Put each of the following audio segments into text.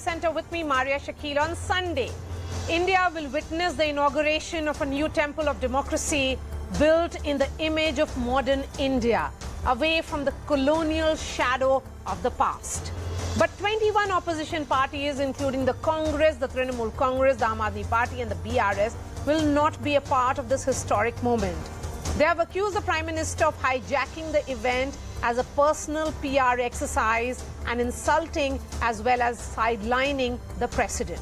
Epicentre with me, Maria Shakil. On Sunday, India will witness the inauguration of a new temple of democracy built in the image of modern India, away from the colonial shadow of the past. But 21 opposition parties, including the Congress, the Trinamool Congress, the Aam Aadmi Party and the BRS, will not be a part of this historic moment. They have accused the Prime Minister of hijacking the event as a personal PR exercise and insulting as well as sidelining the president.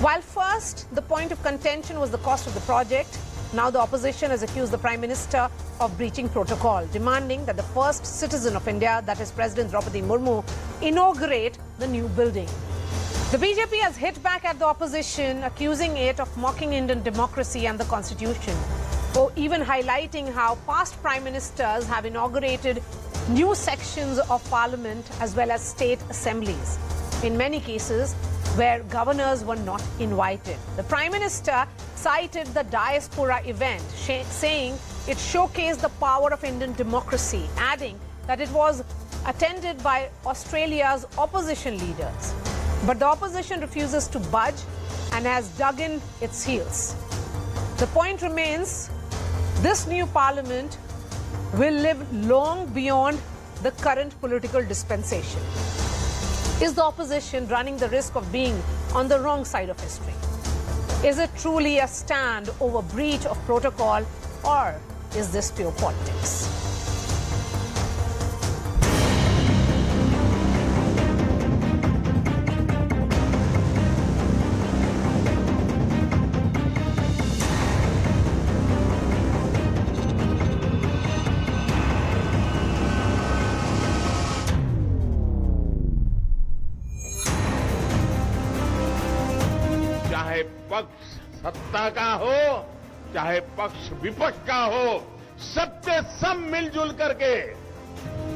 While first the point of contention was the cost of the project, now the opposition has accused the Prime Minister of breaching protocol, demanding that the first citizen of India, that is President Draupadi Murmu, inaugurate the new building. The BJP has hit back at the opposition, accusing it of mocking Indian democracy and the constitution, or even highlighting how past prime ministers have inaugurated new sections of parliament as well as state assemblies, in many cases where governors were not invited. The Prime Minister cited the diaspora event, saying it showcased the power of Indian democracy, adding that it was attended by Australia's opposition leaders. But the opposition refuses to budge and has dug in its heels. The point remains, this new parliament will live long beyond the current political dispensation. Is the opposition running the risk of being on the wrong side of history? Is it truly a stand over breach of protocol, or is this pure politics? चाहे पक्ष सत्ता का हो, चाहे पक्ष विपक्ष का हो, सबके सब मिलजुल करके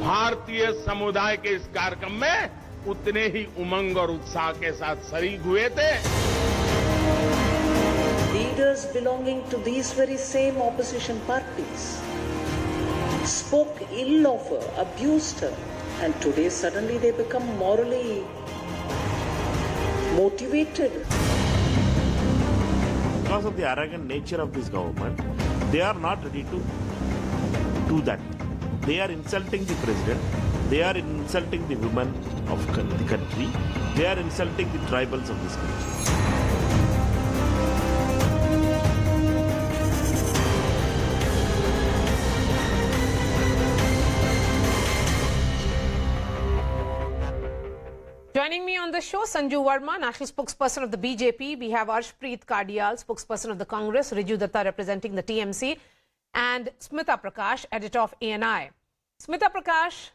भारतीय समुदाय के इस कार्यक्रम में उतने ही उमंग और उत्साह के साथ शरीक हुए थे. Leaders belonging to these very same opposition parties spoke ill of her, abused her, and today suddenly they become morally motivated. Because of the arrogant nature of this government, they are not ready to do that. They are insulting the president, they are insulting the women of the country, they are insulting the tribals of this country. Joining me on the show, Sanju Verma, national spokesperson of the BJP. We have Arshpreet Khadial, spokesperson of the Congress, Riju Datta representing the TMC, and Smita Prakash, editor of ANI. Smita Prakash,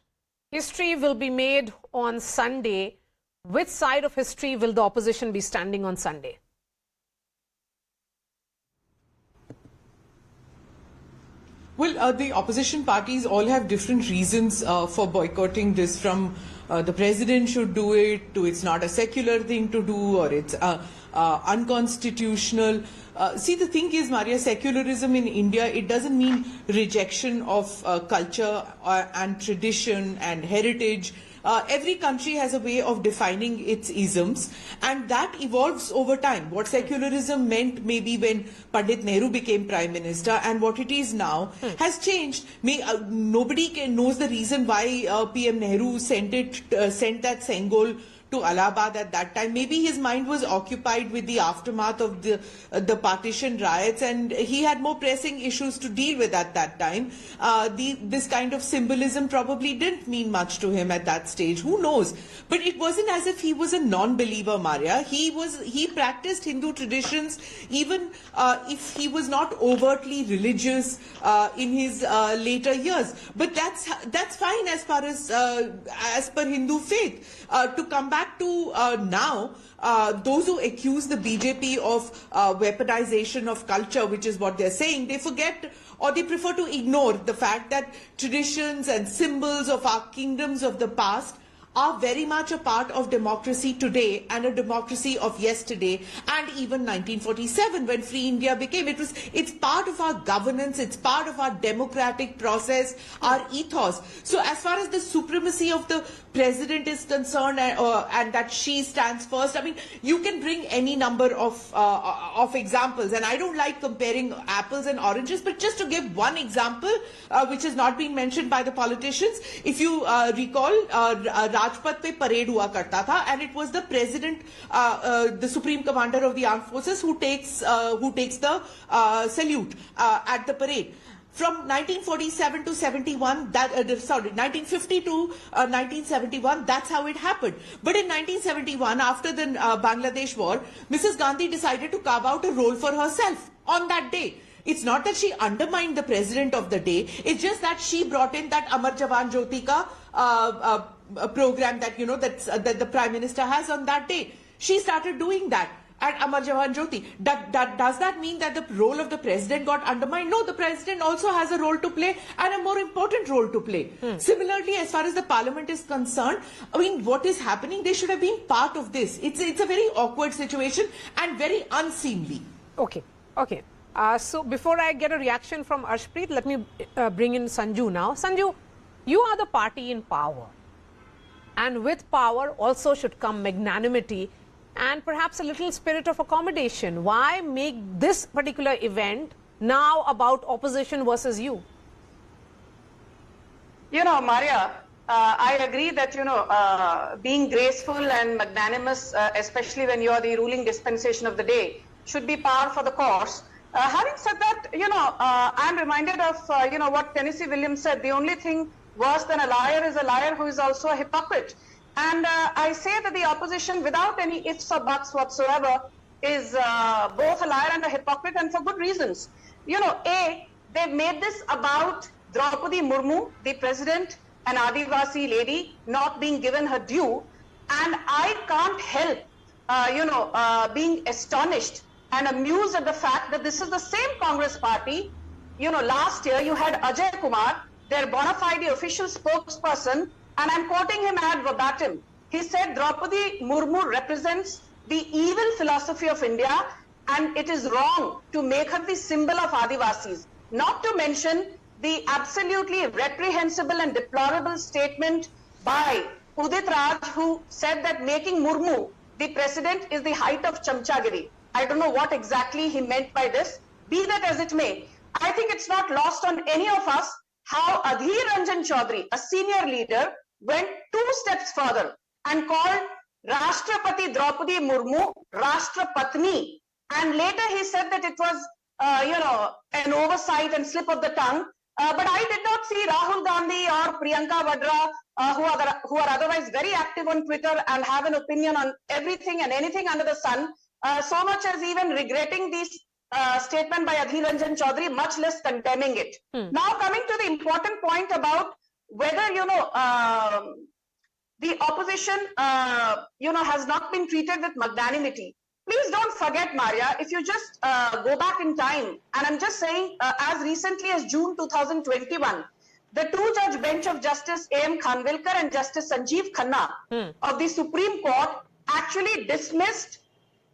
history will be made on Sunday. Which side of history will the opposition be standing on Sunday? Well, the opposition parties all have different reasons for boycotting this, from the president should do it, to it's not a secular thing to do, or it's unconstitutional. See, the thing is, Maria, secularism in India, it doesn't mean rejection of culture and tradition and heritage. Every country has a way of defining its isms, and that evolves over time. What secularism meant maybe when Pandit Nehru became Prime Minister, and what it is now has changed. Nobody knows the reason why PM Nehru sent that Sengol to Allahabad at that time. Maybe his mind was occupied with the aftermath of the partition riots, and he had more pressing issues to deal with at that time. This kind of symbolism probably didn't mean much to him at that stage. Who knows? But it wasn't as if he was a non-believer, Maria. He practiced Hindu traditions, even if he was not overtly religious in his later years. But that's fine as far as per Hindu faith. To come back to now, those who accuse the BJP of weaponization of culture, which is what they're saying, they forget, or they prefer to ignore the fact that traditions and symbols of our kingdoms of the past are very much a part of democracy today and a democracy of yesterday and even 1947 when Free India became. It's part of our governance, it's part of our democratic process, our ethos. So as far as the supremacy of the president is concerned and that she stands first, I mean, you can bring any number of examples, and I don't like comparing apples and oranges, but just to give one example which has not been mentioned by the politicians, if you recall, Rajpath pe parade hua karta tha, and it was the president, the supreme commander of the armed forces who takes the salute at the parade. From 1947 to 71, 1950 to 1971, that's how it happened. But in 1971, after the Bangladesh war, Mrs. Gandhi decided to carve out a role for herself on that day. It's not that she undermined the president of the day. It's just that she brought in that Amar Jawan Jyoti ka program that, you know, that the Prime Minister has on that day. She started doing that at Amar Jawan Jyoti. Does that mean that the role of the president got undermined? No, the president also has a role to play and a more important role to play. Similarly, as far as the parliament is concerned, I mean, what is happening? They should have been part of this. It's a very awkward situation and very unseemly. Okay. So before I get a reaction from Arshpreet, let me bring in Sanju now. Sanju, you are the party in power. And with power also should come magnanimity and perhaps a little spirit of accommodation. Why make this particular event now about opposition versus you? You know, Maria, I agree that, you know, being graceful and magnanimous, especially when you are the ruling dispensation of the day, should be par for the course. Having said that, you know, I'm reminded of, you know, what Tennessee Williams said, the only thing worse than a liar is a liar who is also a hypocrite. And I say that the opposition, without any ifs or buts whatsoever, is both a liar and a hypocrite, and for good reasons. You know, they've made this about Draupadi Murmu, the president, an Adivasi lady, not being given her due. And I can't help, you know, being astonished and amused at the fact that this is the same Congress party. You know, last year you had Ajay Kumar, their bona fide official spokesperson, and I'm quoting him ad verbatim. He said Draupadi Murmu represents the evil philosophy of India and it is wrong to make her the symbol of Adivasis. Not to mention the absolutely reprehensible and deplorable statement by Udit Raj, who said that making Murmu the president is the height of chamchagiri. I don't know what exactly he meant by this. Be that as it may, I think it's not lost on any of us how Adhir Ranjan Chaudhary, a senior leader, went 2 steps further and called Rashtrapati Draupadi Murmu Rashtrapatni. And later he said that it was, you know, an oversight and slip of the tongue. But I did not see Rahul Gandhi or Priyanka Vadra, who are otherwise very active on Twitter and have an opinion on everything and anything under the sun, so much as even regretting this statement by Adhir Ranjan Chaudhary, much less condemning it. Now coming to the important point about whether, you know, the opposition, you know, has not been treated with magnanimity. Please don't forget, Maria, if you just go back in time, and I'm just saying, as recently as June 2021, the 2-judge bench of Justice A.M. Khanwilkar and Justice Sanjeev Khanna of the Supreme Court actually dismissed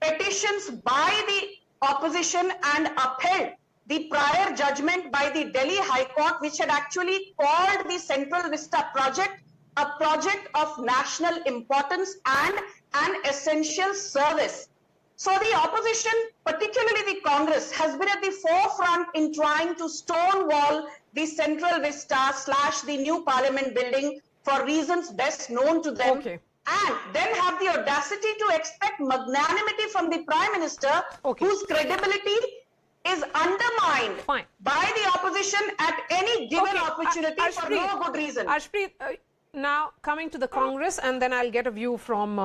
petitions by the opposition and upheld the prior judgment by the Delhi High Court, which had actually called the Central Vista project a project of national importance and an essential service. So the opposition, particularly the Congress, has been at the forefront in trying to stonewall the Central Vista / the new Parliament building for reasons best known to them. Okay. And then have the audacity to expect magnanimity from the Prime Minister, whose credibility is undermined by the opposition at any given opportunity for no good reason. Arshpreet, now coming to the Congress, and then I'll get a view from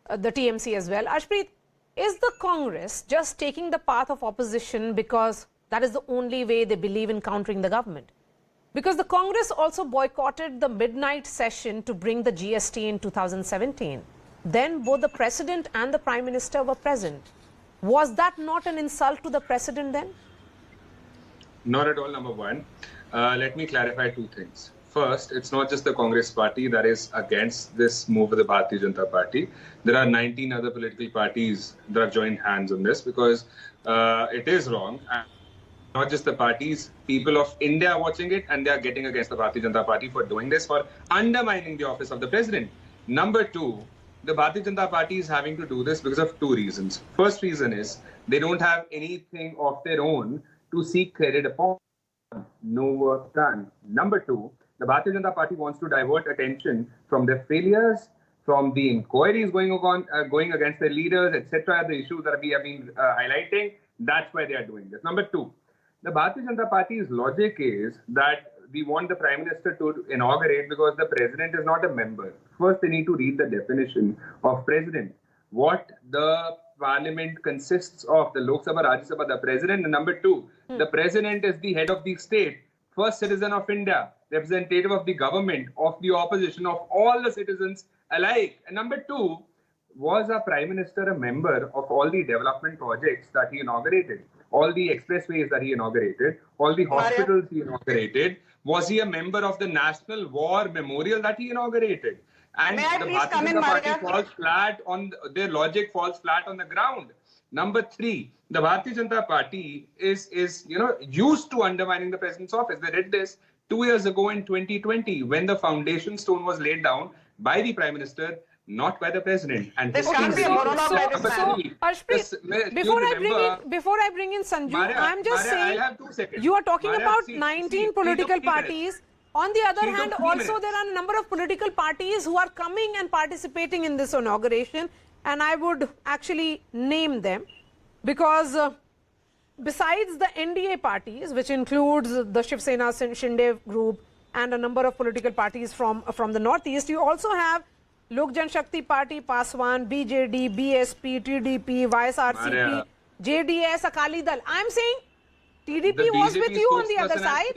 the TMC as well. Arshpreet, is the Congress just taking the path of opposition because that is the only way they believe in countering the government? Because the Congress also boycotted the midnight session to bring the GST in 2017. Then both the President and the Prime Minister were present. Was that not an insult to the President then? Not at all, number one. Let me clarify 2 things. first, it's not just the Congress party that is against this move of the Bharatiya Janata Party. There are 19 other political parties that have joined hands on this because it is wrong. And not just the parties, people of India are watching it and they are getting against the Bharatiya Janata Party for doing this, for undermining the office of the president. Number two, the Bharatiya Janata Party is having to do this because of two reasons. First reason is they don't have anything of their own to seek credit upon. No work done. Number two, the Bharatiya Janata Party wants to divert attention from their failures, from the inquiries going against their leaders, etc., the issues that we have been highlighting. That's why they are doing this. Number two, the Bharatiya Janata Party's logic is that we want the Prime Minister to inaugurate because the President is not a member. First, they need to read the definition of President. What the Parliament consists of, the Lok Sabha, Rajya Sabha, the President. And number two, the President is the head of the state, first citizen of India, representative of the government, of the opposition, of all the citizens alike. And number two, was our Prime Minister a member of all the development projects that he inaugurated? All the expressways that he inaugurated, all the hospitals he inaugurated? Was he a member of the National War Memorial that he inaugurated? And the Bharatiya Janata Party falls flat on their logic falls flat on the ground. Number three, the Bharatiya Janata Party is used to undermining the president's office. They did this 2 years ago in 2020 when the foundation stone was laid down by the Prime Minister, not by the president. And this can't be a monologue by this man. Arshpreet, before I bring in Sanju, I'm just saying you are talking about 19 political parties. On the other hand, also there are a number of political parties who are coming and participating in this inauguration, and I would actually name them because besides the NDA parties, which includes the Shiv Sena Shinde group and a number of political parties from the Northeast, you also have Lok Jan Shakti Party, Paswan, BJD, BSP, TDP, YSRCP, JDS, Akali Dal. I'm saying TDP was with you on the other side.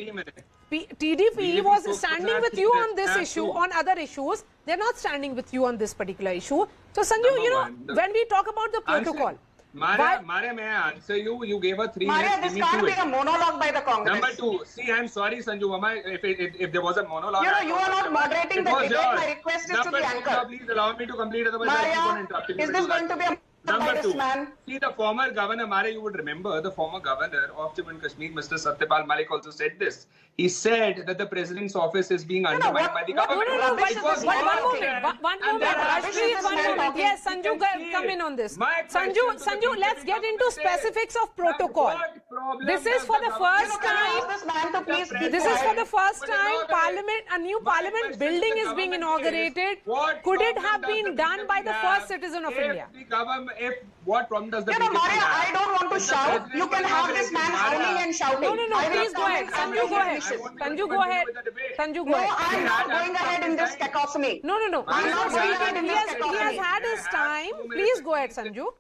TDP was standing with you on this issue, on other issues. They're not standing with you on this particular issue. So, Sanju, when we talk about the protocol... Maria, may I answer you? You gave her 3 minutes. This can't be a monologue by the Congress. Number two, see, I'm sorry, Sanju Verma, if there was a monologue. You are not moderating the debate. My request is to the anchor. Please allow me to complete, otherwise Maria, I keep on interrupting. Is this going to be a Number two, man? See, the former governor, Maria, you would remember, the former governor of Jammu and Kashmir, Mr. Satyapal Malik, also said this. He said that the president's office is being undermined by the government. One moment. Arshpreet, 1 moment. Yes, Sanju, come in on this. Sanju, let's get into specifics of protocol. This is for the first time. This is for the first time. Parliament, a new parliament building is being inaugurated. Could it have been done by the first citizen of India? What problem does the Maria, I don't want to shout. You can have this man howling and shouting. No, please go ahead. Sanju, go ahead. Sanju, go ahead. Sanju, go ahead. No, I'm not going ahead in this cacophony. No. I'm not speaking. He has had his time. Please go ahead, Sanju.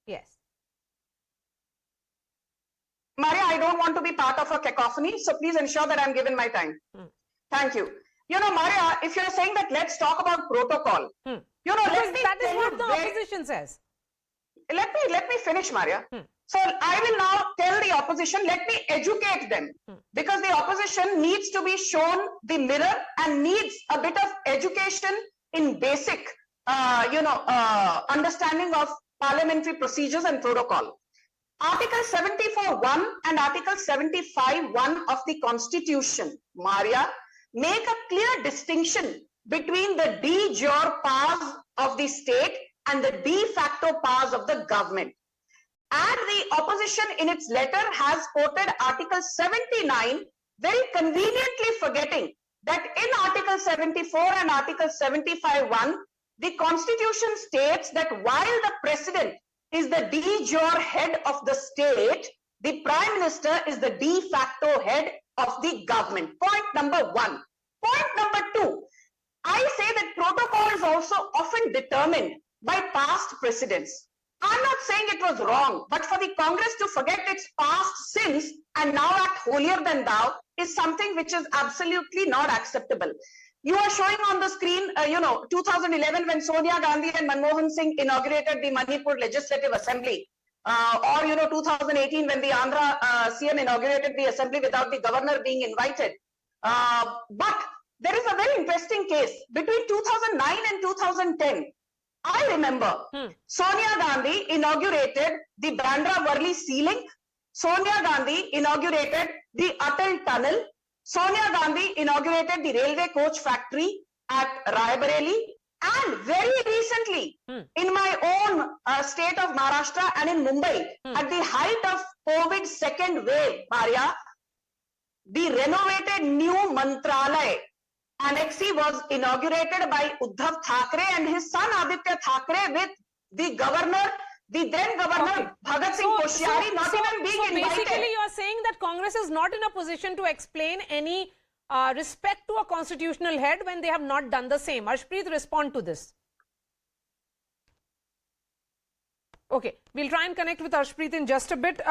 Yes. Maria, I don't want to be part of a cacophony, so please ensure that I'm given my time. Thank you. Maria, if you're saying that let's talk about protocol, that is what the opposition says. Let me finish, Maria. So I will now tell the opposition, let me educate them, because the opposition needs to be shown the mirror and needs a bit of education in basic, understanding of parliamentary procedures and protocol. Article 74(1) and Article 75(1) of the Constitution, Maria, make a clear distinction between the de jure powers of the state and the de facto powers of the government. And the opposition in its letter has quoted Article 79, very conveniently forgetting that in Article 74 and Article 75(1), the Constitution states that while the President is the de jure head of the state, the Prime Minister is the de facto head of the government. Point number one. Point number two, I say that protocol is also often determined by past precedents. I'm not saying it was wrong, but for the Congress to forget its past sins and now act holier than thou is something which is absolutely not acceptable. You are showing on the screen, 2011 when Sonia Gandhi and Manmohan Singh inaugurated the Manipur Legislative Assembly, or 2018 when the Andhra CM inaugurated the assembly without the governor being invited. But there is a very interesting case between 2009 and 2010. I remember Sonia Gandhi inaugurated the Bandra-Worli sea link. Sonia Gandhi inaugurated the Atal tunnel. Sonia Gandhi inaugurated the railway coach factory at Raebareli. And very recently, in my own state of Maharashtra and in Mumbai, at the height of COVID second wave, Maria, the renovated new Mantralaya Annexi was inaugurated by Uddhav Thackeray and his son Aditya Thackeray with the governor, the then governor Bhagat Singh Koshyari, not even being invited. Basically, you are saying that Congress is not in a position to explain any respect to a constitutional head when they have not done the same. Arshpreet, respond to this. Okay, we'll try and connect with Arshpreet in just a bit.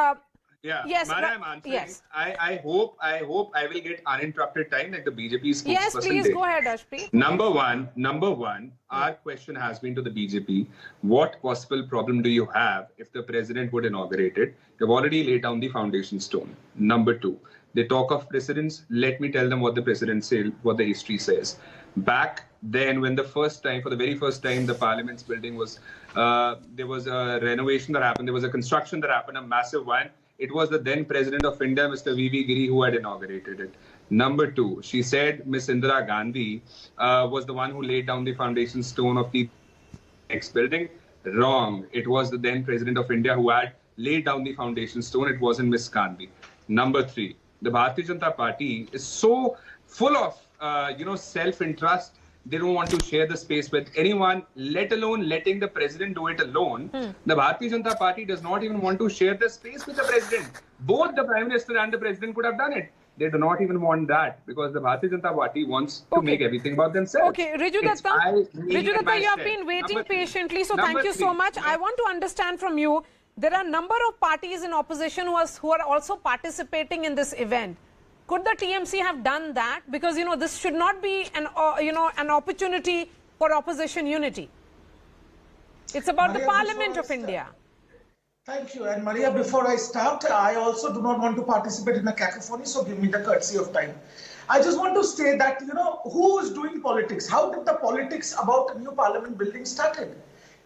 Yeah, yes, Mara, I'm answering. Yes. I hope I will get uninterrupted time like the BJP spokesperson. Yes, please did. go ahead, Arshpreet. Number one, our question has been to the BJP, what possible problem do you have if the president would inaugurate it? They've already laid down the foundation stone. Number two, they talk of precedents. Let me tell them what the president said, what the history says. Back then, when for the very first time, the parliament's building was, there was a renovation that happened, there was a construction that happened, a massive one. It was the then President of India, Mr. V.V. Giri, who had inaugurated it. Number two, she said Miss Indira Gandhi was the one who laid down the foundation stone of the next building. Wrong. It was the then President of India who had laid down the foundation stone. It wasn't Miss Gandhi. Number three, the Bharatiya Janata Party is so full of, self-interest. They don't want to share the space with anyone, let alone letting the president do it alone. The Bharatiya Janata Party does not even want to share the space with the president. Both the Prime Minister and the President could have done it. They do not even want that because the Bharatiya Janata Party wants to make everything about themselves. Okay, Riju Datta, you have been waiting patiently, so thank you so much. I want to understand from you, there are a number of parties in opposition who are also participating in this event. Could the TMC have done that? Because, this should not be an opportunity for opposition unity. It's about the Parliament of India. Thank you. And Maria, before I start, I also do not want to participate in a cacophony, so give me the courtesy of time. I just want to say that, who is doing politics? How did the politics about a new parliament building started?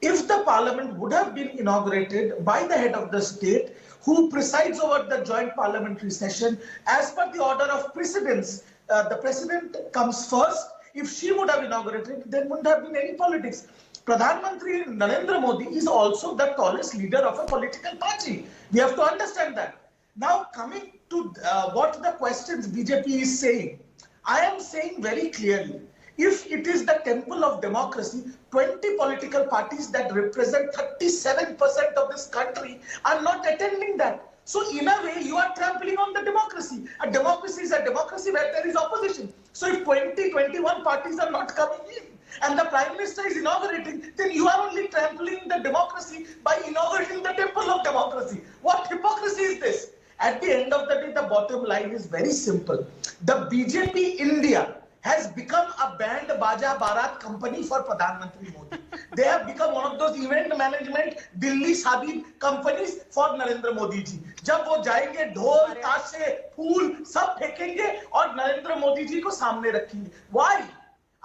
If the parliament would have been inaugurated by the head of the state, who presides over the joint parliamentary session, as per the order of precedence, the president comes first. If she would have inaugurated, there wouldn't have been any politics. Pradhan Mantri Narendra Modi is also the tallest leader of a political party. We have to understand that. Now, coming to what the questions BJP is saying, I am saying very clearly, if it is the temple of democracy, 20 political parties that represent 37% of this country are not attending that. So in a way, you are trampling on the democracy. A democracy is a democracy where there is opposition. So if 21 parties are not coming in and the Prime Minister is inaugurating, then you are only trampling the democracy by inaugurating the temple of democracy. What hypocrisy is this? At the end of the day, the bottom line is very simple. The BJP India has become a band baja barat company for Pradhan Mantri Modi. They have become one of those event management Delhi Shadi companies for Narendra Modi ji. जब वो जाएंगे ढोल ताशे फूल सब फेंकेंगे और नरेंद्र मोदी जी को सामने रखेंगे. Why?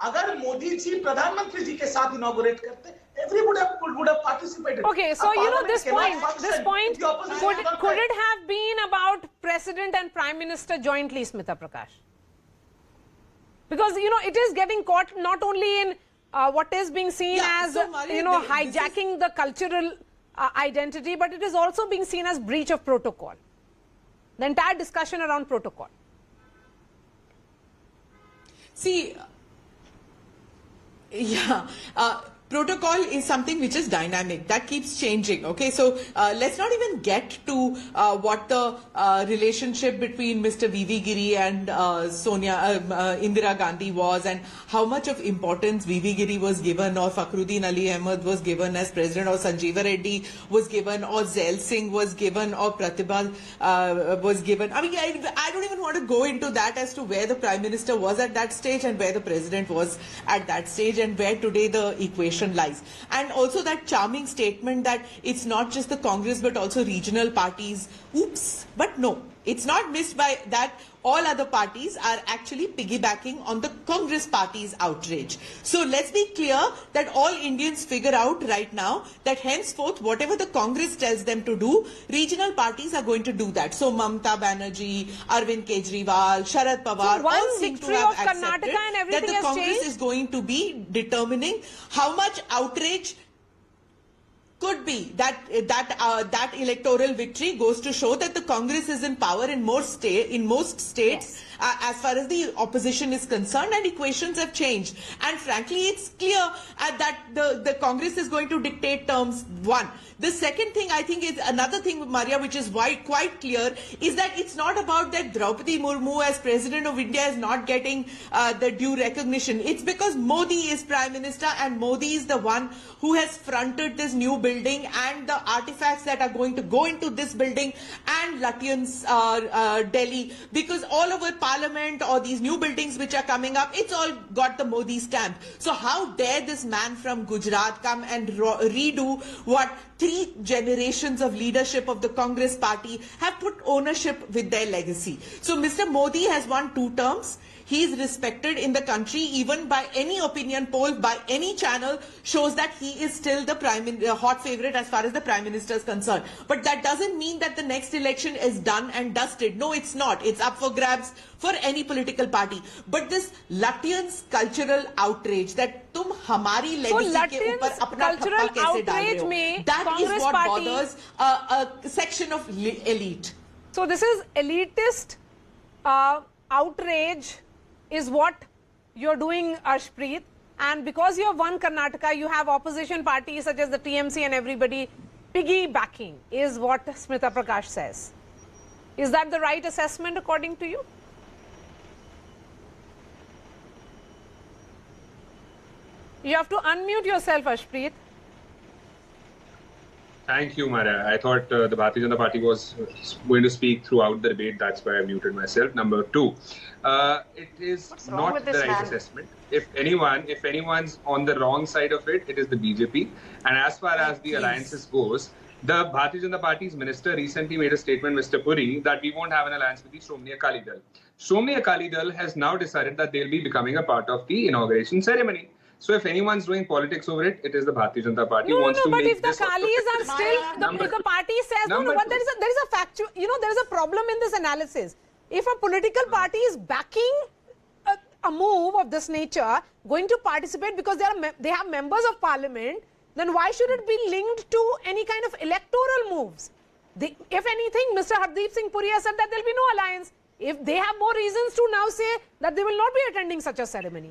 अगर मोदी जी प्रधानमंत्री जी के साथ इनॉग्रेट करते, everybody would have participated. Okay, so this point could it have been about President and Prime Minister jointly, Smita Prakash? Because, it is getting caught not only in what is being seen as, hijacking the cultural identity, but it is also being seen as breach of protocol. The entire discussion around protocol. See, protocol is something which is dynamic, that keeps changing. Okay, so let's not even get to what the relationship between Mr. V.V. Giri and Indira Gandhi was, and how much of importance V.V. Giri was given, or Fakhruddin Ali Ahmed was given as president, or Sanjeeva Reddy was given, or Zail Singh was given, or Pratibha was given. I mean, I don't even want to go into that as to where the Prime Minister was at that stage and where the President was at that stage, and where today the equation lies. And also that charming statement that it's not just the Congress but also regional parties. Oops. But no, It's not missed by that all other parties are actually piggybacking on the Congress party's outrage. So let's be clear that all Indians figure out right now that henceforth, whatever the Congress tells them to do, regional parties are going to do that. So Mamata Banerjee, Arvind Kejriwal, Sharad Pawar, So one all seem to victory have of Karnataka accepted and everything that the has Congress changed? is going to be determining how much outrage could be. That electoral victory goes to show that the Congress is in power in most states, as far as the opposition is concerned, and equations have changed. And frankly, it's clear that the Congress is going to dictate terms. One. The second thing, I think, is another thing, Maria, which is quite clear, is that it's not about that Draupadi Murmu as President of India is not getting the due recognition. It's because Modi is Prime Minister, and Modi is the one who has fronted this new building and the artifacts that are going to go into this building and Lutyens Delhi, because all over Parliament or these new buildings which are coming up, it's all got the Modi stamp. So how dare this man from Gujarat come and redo what 3 generations of leadership of the Congress party have put ownership with their legacy. So Mr. Modi has won 2 terms. He is respected in the country, even by any opinion poll, by any channel, shows that he is still the hot favorite as far as the Prime Minister is concerned. But that doesn't mean that the next election is done and dusted. No, it's not. It's up for grabs for any political party. But this Lutyens cultural outrage that tum hamari legacy ke upar apna thappa kaise dal rahe ho, that is what bothers a section of elite. So this is elitist outrage is what you're doing, Arshpreet. And because you have won Karnataka, you have opposition parties such as the TMC and everybody piggybacking, is what Smita Prakash says. Is that the right assessment according to you? You have to unmute yourself, Arshpreet. Thank you, Maria. I thought the Bharatiya Janata Party was going to speak throughout the debate. That's why I muted myself. Number 2, it is not the right assessment. If anyone's on the wrong side of it, it is the BJP. And as far as the alliances goes, the Bharatiya Janata Party's minister recently made a statement, Mr. Puri, that we won't have an alliance with the Shromani Akali Dal. Shromani Akali Dal has now decided that they'll be becoming a part of the inauguration ceremony. So if anyone's doing politics over it, it is the Bharatiya Janata Party. No, but if the Kalis are still, if the party says, but there is a factual, there is a problem in this analysis. If a political party is backing a move of this nature, going to participate because they have members of parliament, then why should it be linked to any kind of electoral moves? If anything, Mr. Hardeep Singh Puri has said that there will be no alliance. If they have more reasons to now say that they will not be attending such a ceremony.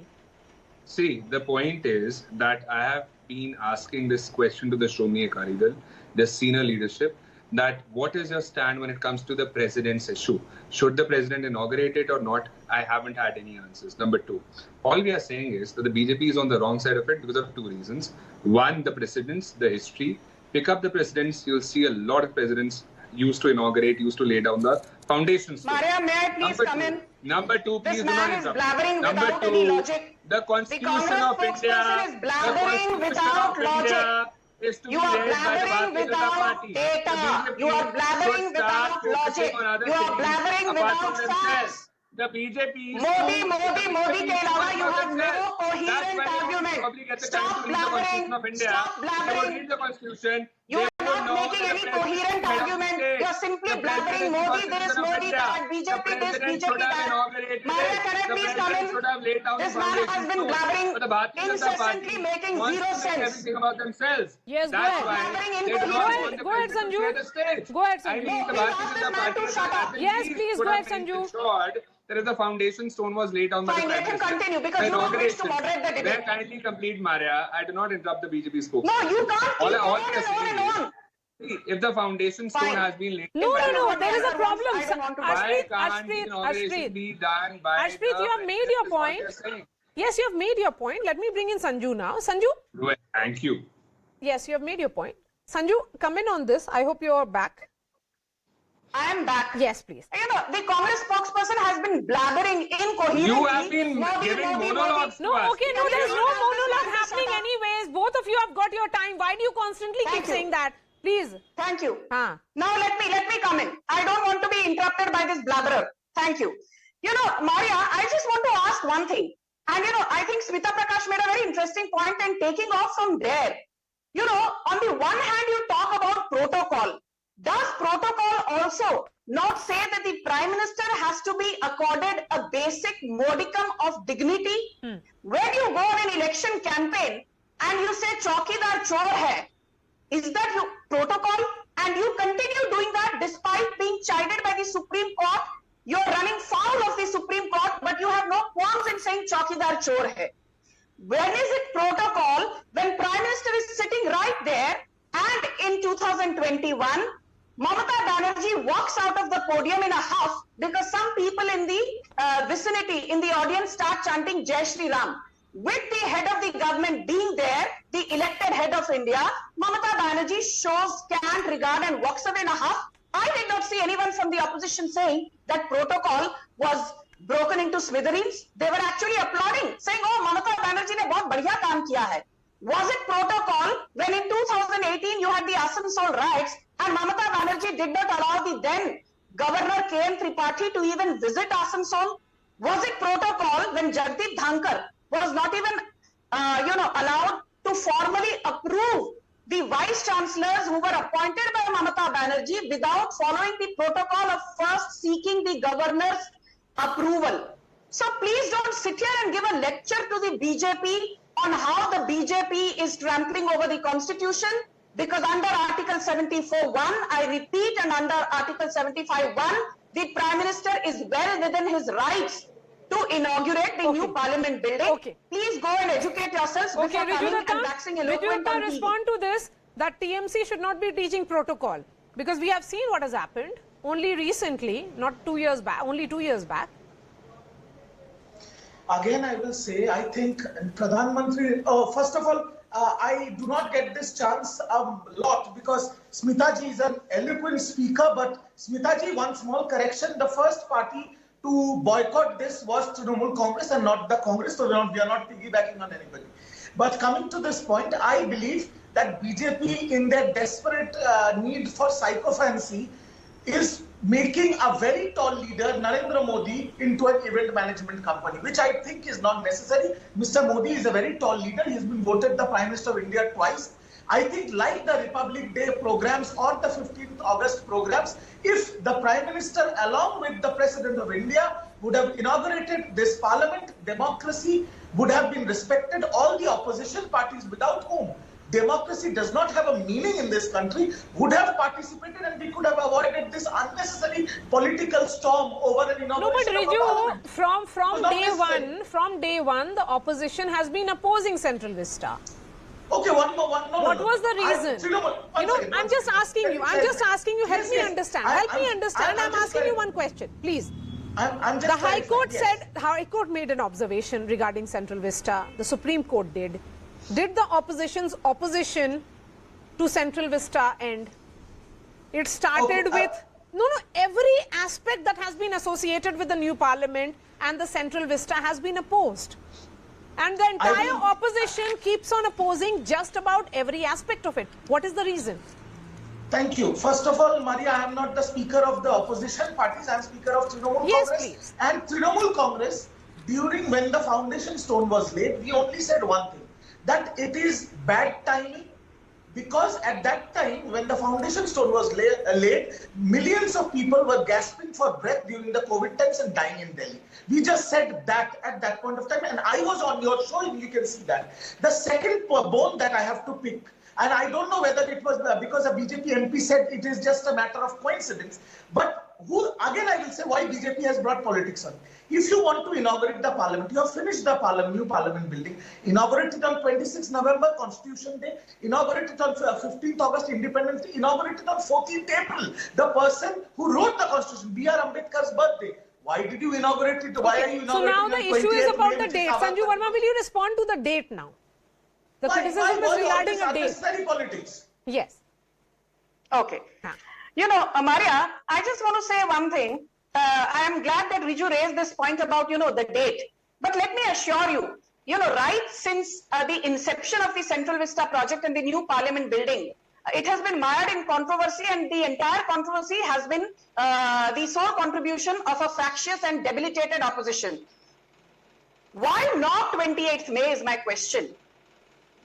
See, the point is that I have been asking this question to the Shromani Akali Dal, the senior leadership, that what is your stand when it comes to the president's issue? Should the president inaugurate it or not? I haven't had any answers. Number 2, all we are saying is that the BJP is on the wrong side of it because of 2 reasons. One, the precedents, the history. Pick up the presidents, you'll see a lot of presidents used to inaugurate, used to lay down the foundations. Maria, may I please come in? Number 2, please this do not man is interrupt. blabbering Number without 2, any logic. the Constitution Congress of spokesperson India is blabbering without logic. is to You be are led by the blabbering Bharatiya Janata without Party. data. The You are BJP blabbering should start without focusing logic. on other You are things blabbering apart without from themselves. facts. The BJP Modi ke alawa you have no coherent argument. Stop blabbering. Stop blabbering. Read the Constitution. You are not making any coherent argument. You are simply blabbering Modi this, Modi that, BJP this, BJP that. Maria, can I please come in? This man has been blabbering incessantly, making zero sense. Everything about themselves. Yes, That's go why ahead. they do not want the Go ahead, president to share the stage. Sanju. Go ahead, I Sanju. mean, the No, Bharatiya please ask Janata this man to Party shut up. Yes, please, go ahead, Sanju. ensured that if the foundation stone was laid down by the Fine, let Prime him Minister, continue because you don't wish to moderate the May I debate. kindly complete, Maria? I do not interrupt the BJP spokesman. No, you can't keep All going we are on and saying on and on. is, if the foundation stone Fine. has been laid, No, there is a problem. I don't want to- why can't the inauguration Arshpreet, be done by Arshpreet, the you have made president? your Is what point. we are saying. Yes, you have made your point. Let me bring in Sanju now. Sanju, Well, thank you. yes, you have made your point. Sanju, come in on this. I hope you are back. I am back. Yes, please. You know, the Congress spokesperson has been blabbering incoherently. You have been Modi, giving Modi, monologues No, to us. okay, no, there is no monologue happening anyways. Both of you have got your time. Why do you constantly keep Thank you. saying that? Please. Thank you. Huh. Now let me come in. I don't want to be interrupted distracted by this blabberer. Thank you. You know, Maria, I just want to ask one thing. And, you know, I think Smita Prakash made a very interesting point, and taking off from there, you know, on the one hand, you talk about protocol. Does protocol also not say that the Prime Minister has to be accorded a basic modicum of dignity? When you go on an election campaign and you say Chaukidar chor hai, is that your protocol? And you continue doing that despite being chided by the Supreme Court. You're running foul of the Supreme Court, but you have no qualms in saying Chaukidar chor hai. When is it protocol when Prime Minister is sitting right there and in 2021, Mamata Banerjee walks out of the podium in a huff because some people in the vicinity, in the audience, start chanting Jai Shri Ram. With the head of the government being there, the elected head of India, Mamata Banerjee shows scant regard and walks away in a huff. I did not see anyone from the opposition saying that protocol was broken into smithereens. They were actually applauding, saying, oh, Mamata Banerjee ne bahut badhiya kaam kiya hai. Was it protocol when in 2018 you had the Asansol riots and Mamata Banerjee did not allow the then Governor K.M. Tripathi to even visit Asansol? Was it protocol when Jagdeep Dhankar was not even allowed to formally approve the vice chancellors who were appointed by Mamata Banerjee without following the protocol of first seeking the governor's approval? So please don't sit here and give a lecture to the BJP on how the BJP is trampling over the constitution, because under Article 74(1), I repeat, and under Article 75(1), the Prime Minister is well within his rights to inaugurate the new parliament building. Please go and educate yourselves before coming and waxing eloquent on TV. Respond to this, that TMC should not be teaching protocol, because we have seen what has happened only recently, not 2 years back, only 2 years back. Again, I will say, I think Pradhan Mantri, first of all, I do not get this chance a lot because Smita ji is an eloquent speaker, but Smita ji, one small correction, the first party to boycott this was Trinamool Congress and not the Congress, so we are not piggybacking on anybody. But coming to this point, I believe that BJP, in their desperate need for psychophancy, is making a very tall leader, Narendra Modi, into an event management company, which I think is not necessary. Mr. Modi is a very tall leader. He has been voted the Prime Minister of India twice. I think like the Republic Day programs or the 15th August programs, if the Prime Minister along with the President of India would have inaugurated this parliament, democracy would have been respected. All the opposition parties without whom democracy does not have a meaning in this country would have participated, and we could have avoided this unnecessary political storm over an inauguration. No, but Riju, from day one, the opposition has been opposing Central Vista. Okay, one more. What was the reason? I'm just asking you. Help me understand. I'm asking you one question, please. The High Court said, High Court made an observation regarding Central Vista. The Supreme Court did. Did the opposition's opposition to Central Vista end? It started with every aspect that has been associated with the new parliament and the Central Vista has been opposed. And the entire opposition keeps on opposing just about every aspect of it. What is the reason? Thank you. First of all, Maria, I am not the speaker of the opposition parties. I am speaker of Trinamool Congress. Please. And Trinamool Congress, during when the foundation stone was laid, we only said one thing, that it is bad timing, because at that time when the foundation stone was laid, millions of people were gasping for breath during the COVID times and dying in Delhi. We just said that at that point of time, and I was on your show and you can see that. The second bone that I have to pick, and I don't know whether it was because a BJP MP said it is just a matter of coincidence, but again I will say why BJP has brought politics on. If you want to inaugurate the parliament, you have finished the new parliament building, inaugurate it on 26th November, Constitution Day, inaugurate it on 15th August, Independence Day, inaugurate it on 14th April, the person who wrote the Constitution, B.R. Ambedkar's birthday. Why did you inaugurate it? Why are you inaugurating So now the issue is about the date. Sanju Verma, will you respond to the date now? The criticism is regarding a date. Unnecessary politics. Yes. Okay. You know, Maria, I just want to say one thing. I am glad that Riju raised this point about, the date. But let me assure you, right since the inception of the Central Vista project and the new parliament building, It has been mired in controversy, and the entire controversy has been the sole contribution of a fractious and debilitated opposition. Why not 28th May is my question.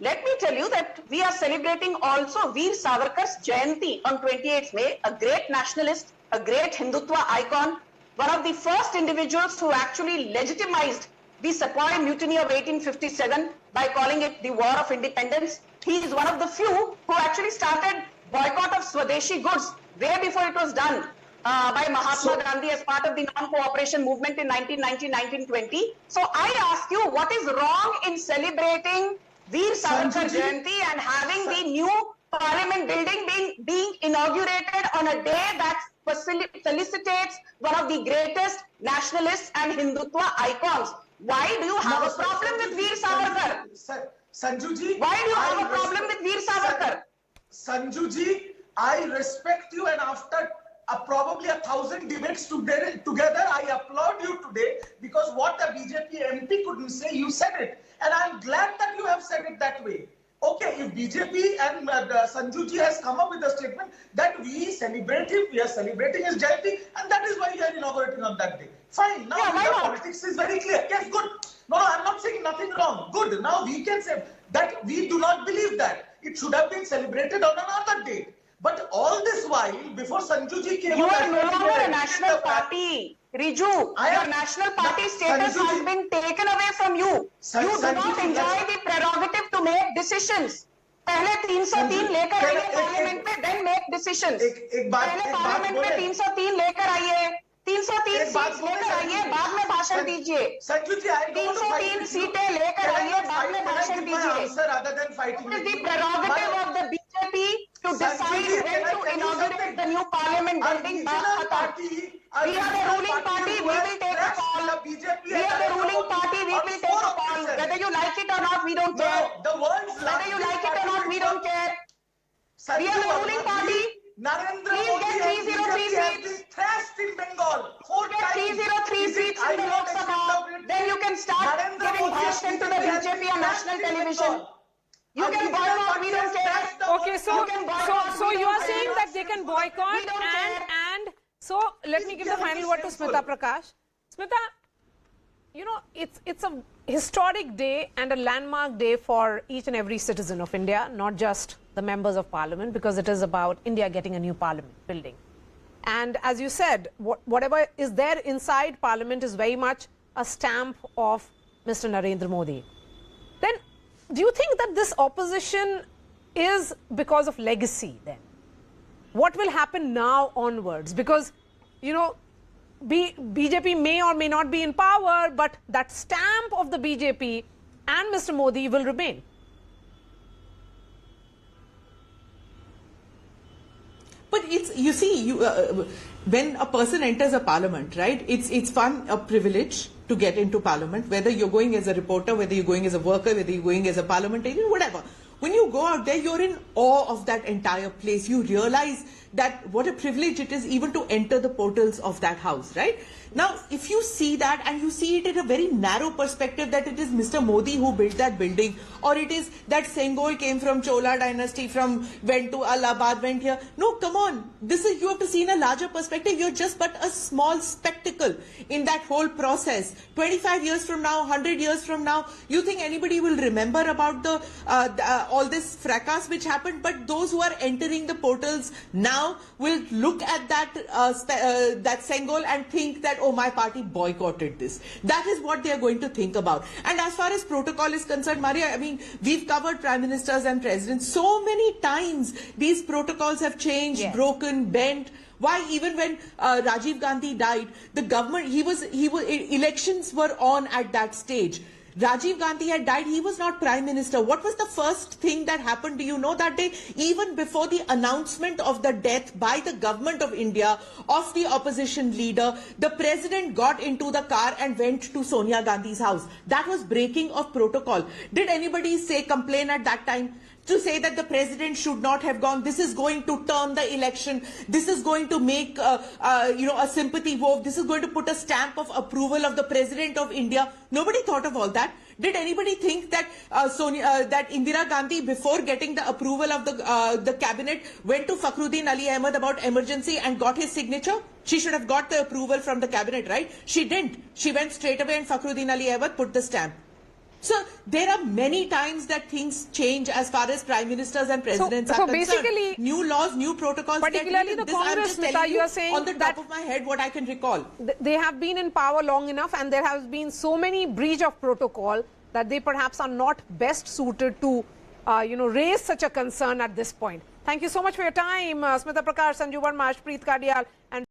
Let me tell you that we are celebrating also Veer Savarkar's Jayanti on 28th May, a great nationalist, a great Hindutva icon, one of the first individuals who actually legitimized the Sepoy Mutiny of 1857 by calling it the War of Independence. He is one of the few who actually started boycott of Swadeshi goods way before it was done by Mahatma Gandhi as part of the non-cooperation movement in 1919-1920. So I ask you, what is wrong in celebrating Veer Savarkar Jayanti and having the new parliament building being inaugurated on a day that felicitates one of the greatest nationalists and Hindutva icons? Why do you have a problem with Veer Savarkar? Sanjuji, why do you have a problem with Veer Savarkar? Sanjuji, I respect you, and after probably 1,000 debates together, I applaud you today, because what the BJP MP couldn't say, you said it. And I'm glad that you have said it that way. Okay, if BJP and Sanjuji has come up with a statement that we are celebrating his Jayanti, and that is why we are inaugurating on that day. Fine, now the politics is very clear. Yes, good. No, I'm not saying nothing wrong. Good, now we can say that we do not believe that. It should have been celebrated on another day. But all this while, before Sanjuji came... You are no longer a national party. Riju, your national party status has been taken away from you. You do not enjoy the prerogative to make decisions. पहले 303 लेकर आइए parliament में, then make decisions. पहले parliament में 303 लेकर आइए, 303 seat लेकर आइए, बाद में भाषण दीजिए. 303 सीटें लेकर आइए, बाद में भाषण दीजिए. What is the prerogative of the BJP to decide when to inaugurate the new parliament building? We are the ruling party, we will take a call. We are the ruling party, we will take a call. Whether you like it or not, we don't care. Whether you like it or not, we don't care. We are the ruling party. Please get 303 seats. In Bengal. Get 303 seats in the Lok Sabha. Then you can start giving bhashtan to the BJP on national television. You can boycott, we don't care. Okay, so you are saying that they can boycott and so let me give the final word to Smita Prakash. Smita, you know, it's a historic day and a landmark day for each and every citizen of India, not just the members of parliament, because it is about India getting a new parliament building. And as you said, whatever is there inside parliament is very much a stamp of Mr. Narendra Modi. Then, do you think that this opposition is because of legacy then? What will happen now onwards? Because, you know, BJP may or may not be in power, but that stamp of the BJP and Mr. Modi will remain. But it's, you see, when a person enters a parliament, right, it's fun, a privilege to get into parliament, whether you're going as a reporter, whether you're going as a worker, whether you're going as a parliamentarian, whatever. When you go out there, you're in awe of that entire place. You realize that what a privilege it is even to enter the portals of that house, right? Now, if you see that and you see it in a very narrow perspective, that it is Mr. Modi who built that building, or it is that Sengol came from Chola dynasty, went to Allahabad, went here. No, come on. You have to see in a larger perspective. You're just but a small spectacle in that whole process. 25 years from now, 100 years from now, you think anybody will remember about all this fracas which happened? But those who are entering the portals now will look at that Sengol and think that, oh, my party boycotted this. That is what they are going to think about. And as far as protocol is concerned, Maria, I mean, we've covered prime ministers and presidents so many times. These protocols have changed, yes, broken, bent. Why, even when Rajiv Gandhi died, the government, elections were on at that stage. Rajiv Gandhi had died, he was not Prime Minister. What was the first thing that happened, do you know, that day? Even before the announcement of the death by the government of India of the opposition leader, the President got into the car and went to Sonia Gandhi's house. That was breaking of protocol. Did anybody complain at that time? to say that the president should not have gone. This is going to turn the election. This is going to make, a sympathy vote. This is going to put a stamp of approval of the president of India. Nobody thought of all that. Did anybody think that that Indira Gandhi, before getting the approval of the cabinet, went to Fakhruddin Ali Ahmed about emergency and got his signature? She should have got the approval from the cabinet, right? She didn't. She went straight away and Fakhruddin Ali Ahmed put the stamp. So there are many times that things change as far as prime ministers and presidents are concerned. Basically, new laws, new protocols. Particularly the Congress, Smita, you are saying on the top of my head what I can recall. They have been in power long enough, and there has been so many breach of protocol that they perhaps are not best suited to, raise such a concern at this point. Thank you so much for your time, Smita Prakash, Sanju Verma, Arshpreet Khadial, and